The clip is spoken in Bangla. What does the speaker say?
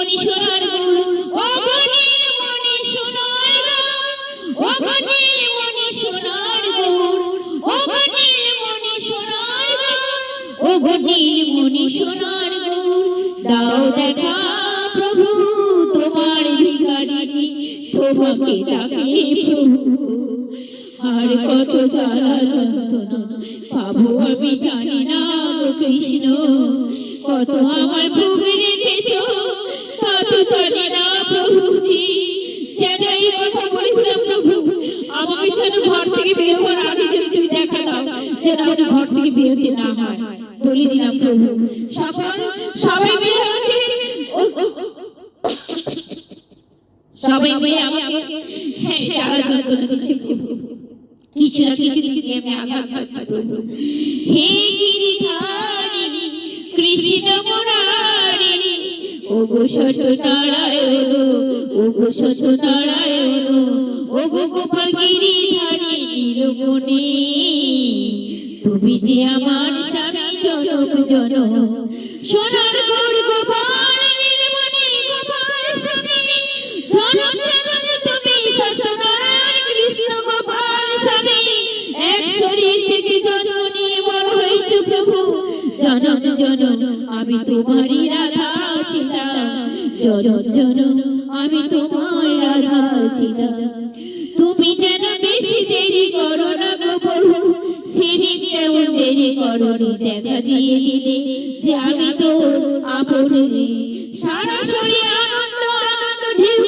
নীলমণি সোনার গৌর, ও গো নীলমণি সোনার গৌর, ও গো নীলমণি সোনার গৌর, ও গো নীলমণি সোনার গৌর, ও গো নীলমণি সোনার গৌর, দাও দেখা প্রভু তোমার ভিখারি তোমাকে ডাকে প্রভু। আর কত জ্বালা যন্ত্রণা পাবো আমি জানি না গো কৃষ্ণ, কত আমার ভোগে রেখেছো তা তো জানি না প্রভুজি। যেন এই কথা বলেছিলাম প্রভু, আমাকে যেন ঘর থেকে বের হওয়ার আগে যেন তুমি দেখা দাও, যেন আমাকে ঘর থেকে বেরোতে না হয়। বলে দিলাম প্রভু। সবাই মিলে আমাকে সবাই মিলে আমাকে হ্যাঁ জ্বালা যন্ত্রণা দিচ্ছে প্রভু, কিছু না কিছু দিয়ে আমি আঘাত পাচ্ছি প্রভু। হে গিরিধারী কৃষ্ণ মুরারি, ও গো সত্যনারায়ণ, ও গো সত্যনারায়ণ, ও গো গোপাল গিরিধারী নীলমণি, তুমি যে আমার স্বামী জনম জনম। সোনার গৌর গোপাল নীলমণি গোপাল স্বামী, জনম জনম তুমি সত্যনারায়ণ কৃষ্ণ গোপাল স্বামী। এক শরীর থেকে জন্ম নিয়ে বড় হয়েছে প্রভু, জনম জনম আমি তোমারই রাধা ছিলাম, জনম জনম আমি তোমার রাধা ছিলাম। তুমি যেন বেশি দেরি করো না গো প্রভু, সেদিন তেমন দেরি করনি, দেখা দিয়ে দিলে যে আমি তো আপন। সারা শরীর আনন্দ আনন্দ ঢেউ